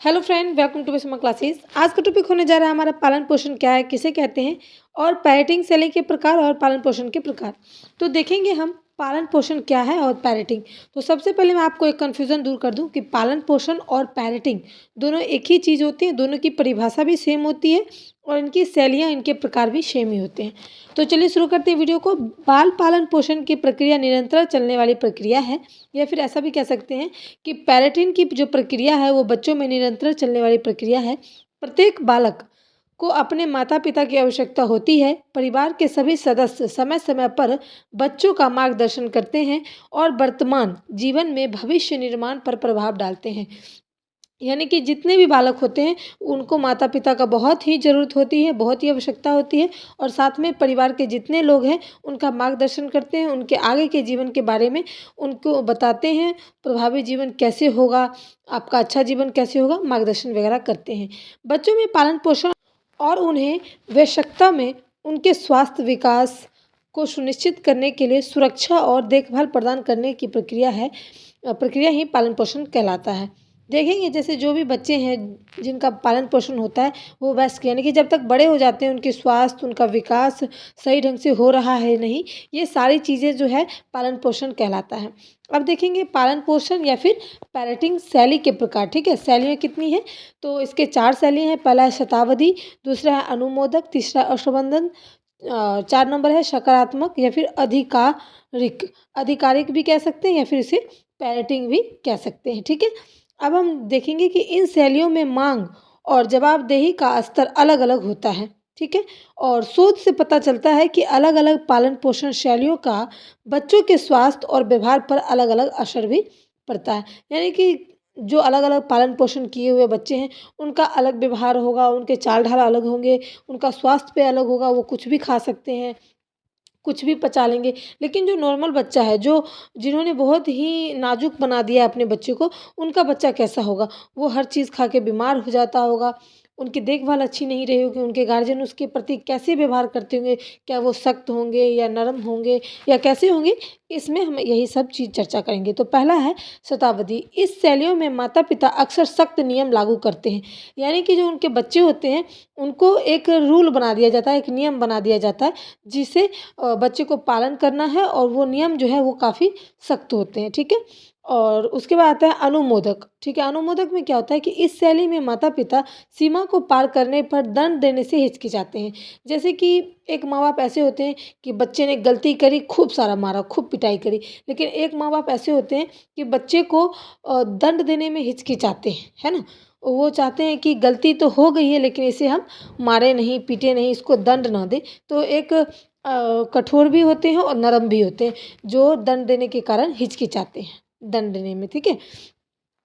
Hello friend, welcome to बेसमा classes. आज का टॉपिक होने जा रहा है हमारा पालन पोषण क्या है, किसे कहते हैं और पैरेटिंग शैली के प्रकार और पालन पोषण के प्रकार। तो देखेंगे हम पालन पोषण क्या है और पैरेटिंग। तो सबसे पहले मैं आपको एक कन्फ्यूज़न दूर कर दूं कि पालन पोषण और पैरेटिंग दोनों एक ही चीज़ होती है, दोनों की परिभाषा भी सेम होती है और इनकी शैलियाँ, इनके प्रकार भी सेम ही होते हैं। तो चलिए शुरू करते हैं वीडियो को। बाल पालन पोषण की प्रक्रिया निरंतर चलने वाली प्रक्रिया है, या फिर ऐसा भी कह सकते हैं कि पैरेटिंग की जो प्रक्रिया है वो बच्चों में निरंतर चलने वाली प्रक्रिया है। प्रत्येक बालक को अपने माता पिता की आवश्यकता होती है। परिवार के सभी सदस्य समय समय पर बच्चों का मार्गदर्शन करते हैं और वर्तमान जीवन में भविष्य निर्माण पर प्रभाव डालते हैं। यानी कि जितने भी बालक होते हैं उनको माता पिता का बहुत ही ज़रूरत होती है, बहुत ही आवश्यकता होती है, और साथ में परिवार के जितने लोग हैं उनका मार्गदर्शन करते हैं, उनके आगे के जीवन के बारे में उनको बताते हैं, प्रभावी जीवन कैसे होगा, आपका अच्छा जीवन कैसे होगा, मार्गदर्शन वगैरह करते हैं। बच्चों में पालन पोषण और उन्हें वयस्कता में उनके स्वास्थ्य विकास को सुनिश्चित करने के लिए सुरक्षा और देखभाल प्रदान करने की प्रक्रिया ही पालन पोषण कहलाता है। देखेंगे जैसे जो भी बच्चे हैं जिनका पालन पोषण होता है वो वयस्क यानी कि जब तक बड़े हो जाते हैं, उनके स्वास्थ्य, उनका विकास सही ढंग से हो रहा है नहीं, ये सारी चीज़ें जो है पालन पोषण कहलाता है। अब देखेंगे पालन पोषण या फिर पैरेटिंग शैली के प्रकार। ठीक है, शैलियाँ कितनी हैं? तो इसके 4 शैलियाँ हैं। पहला है शतावधि, दूसरा है अनुमोदक, तीसरा अश्वबंधन, 4 नंबर है सकारात्मक या फिर अधिकारिक। अधिकारिक भी कह सकते हैं या फिर इसे पैरेटिंग भी कह सकते हैं। ठीक है, अब हम देखेंगे कि इन शैलियों में मांग और जवाबदेही का स्तर अलग अलग होता है। ठीक है, और शोध से पता चलता है कि अलग अलग पालन पोषण शैलियों का बच्चों के स्वास्थ्य और व्यवहार पर अलग अलग असर भी पड़ता है। यानी कि जो अलग अलग पालन पोषण किए हुए बच्चे हैं उनका अलग व्यवहार होगा, उनके चाल ढाल अलग होंगे, उनका स्वास्थ्य पे अलग होगा, वो कुछ भी खा सकते हैं, कुछ भी पचा लेंगे। लेकिन जो नॉर्मल बच्चा है, जो जिन्होंने बहुत ही नाजुक बना दिया है अपने बच्चे को, उनका बच्चा कैसा होगा? वो हर चीज़ खा के बीमार हो जाता होगा, उनकी देखभाल अच्छी नहीं रही होगी, उनके गार्जियन उसके प्रति कैसे व्यवहार करते होंगे, क्या वो सख्त होंगे या नरम होंगे या कैसे होंगे? इसमें हम यही सब चीज़ चर्चा करेंगे। तो पहला है शतावधि। इस शैलियों में माता-पिता अक्सर सख्त नियम लागू करते हैं। यानी कि जो उनके बच्चे होते हैं, उनको एक रूल बना दिया जाता है, एक नियम बना दिया जाता है, जिसे बच्चे को पालन करना है, और वो नियम जो है वो काफ़ी सख्त होते हैं। ठीक है, और उसके बाद आता है अनुमोदक। ठीक है, अनुमोदक में क्या होता है कि इस शैली में माता पिता सीमा को पार करने पर दंड देने से हिचकिचाते हैं। जैसे कि एक माँ बाप ऐसे होते हैं कि बच्चे ने गलती करी, खूब सारा मारा, खूब पिटाई करी, लेकिन एक माँ बाप ऐसे होते हैं कि बच्चे को दंड देने में हिचकिचाते हैं, है ना? वो चाहते हैं कि गलती तो हो गई है लेकिन इसे हम मारे नहीं, पीटे नहीं, इसको दंड ना दें। तो एक कठोर भी होते हैं और नरम भी होते हैं, जो दंड देने के कारण हिचकिचाते हैं दंड देने में। ठीक है,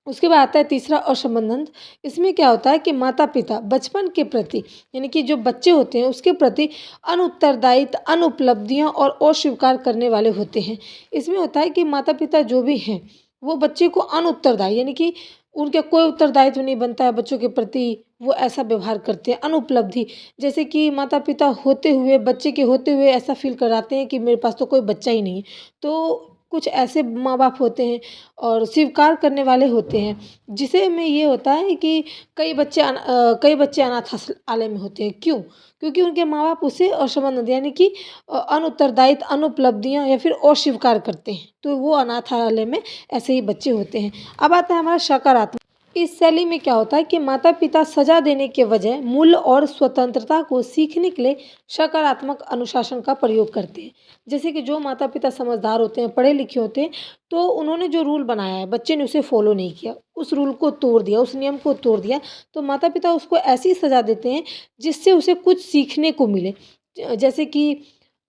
उसके बाद आता है तीसरा असंबंधन। इसमें क्या होता है कि माता पिता बचपन के प्रति, यानी कि जो बच्चे होते हैं उसके प्रति अनुत्तरदायित्व, अनुपलब्धियां और अस्वीकार करने वाले होते हैं। इसमें होता है कि माता पिता जो भी हैं वो बच्चे को अनुत्तरदायी, यानी कि उनका कोई उत्तरदायित्व नहीं बनता है बच्चों के प्रति, वो ऐसा व्यवहार करते हैं। अनुपलब्धि, जैसे कि माता पिता होते हुए, बच्चे के होते हुए ऐसा फील कराते हैं कि मेरे पास तो कोई बच्चा ही नहीं है। तो कुछ ऐसे माँ बाप होते हैं और स्वीकार करने वाले होते हैं, जिसे में ये होता है कि कई बच्चे अनाथ आश्रय में होते हैं। क्यों? क्योंकि उनके माँ बाप उसे असंबंध, यानी कि अनुत्तरदायित्व, अनुपलब्धियां या फिर अस्वीकार करते हैं, तो वो अनाथालय में ऐसे ही बच्चे होते हैं। अब आता है हमारा सकारात्मक। इस शैली में क्या होता है कि माता पिता सजा देने के बजाय मूल्य और स्वतंत्रता को सीखने के लिए सकारात्मक अनुशासन का प्रयोग करते हैं। जैसे कि जो माता पिता समझदार होते हैं, पढ़े लिखे होते हैं, तो उन्होंने जो रूल बनाया है बच्चे ने उसे फॉलो नहीं किया, उस रूल को तोड़ दिया, उस नियम को तोड़ दिया, तो माता पिता उसको ऐसी सजा देते हैं जिससे उसे कुछ सीखने को मिले। जैसे कि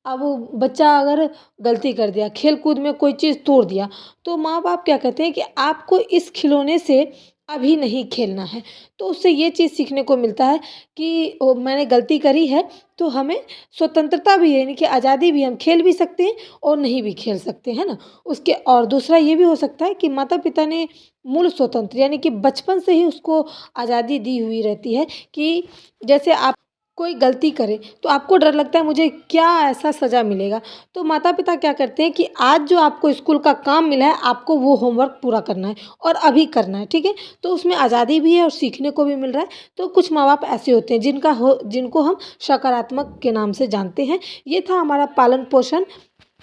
अब वो बच्चा अगर गलती कर दिया, खेल कूद में कोई चीज़ तोड़ दिया, तो माँ बाप क्या कहते हैं कि आपको इस खिलौने से अभी नहीं खेलना है। तो उससे ये चीज़ सीखने को मिलता है कि मैंने गलती करी है, तो हमें स्वतंत्रता भी है, यानी कि आज़ादी भी, हम खेल भी सकते हैं और नहीं भी खेल सकते, है ना? उसके और दूसरा ये भी हो सकता है कि माता पिता ने मूल स्वतंत्र, यानी कि बचपन से ही उसको आज़ादी दी हुई रहती है कि जैसे आप कोई गलती करे तो आपको डर लगता है मुझे क्या ऐसा सज़ा मिलेगा। तो माता पिता क्या करते हैं कि आज जो आपको स्कूल का काम मिला है आपको वो होमवर्क पूरा करना है और अभी करना है, ठीक है। तो उसमें आज़ादी भी है और सीखने को भी मिल रहा है। तो कुछ माँ बाप ऐसे होते हैं जिनको हम सकारात्मक के नाम से जानते हैं। ये था हमारा पालन पोषण।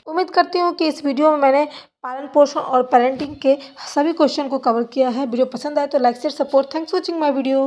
उम्मीद करती हूँ कि इस वीडियो में मैंने पालन पोषण और पेरेंटिंग के सभी क्वेश्चन को कवर किया है। वीडियो पसंद आए तो like share support. Thanks for watching my video.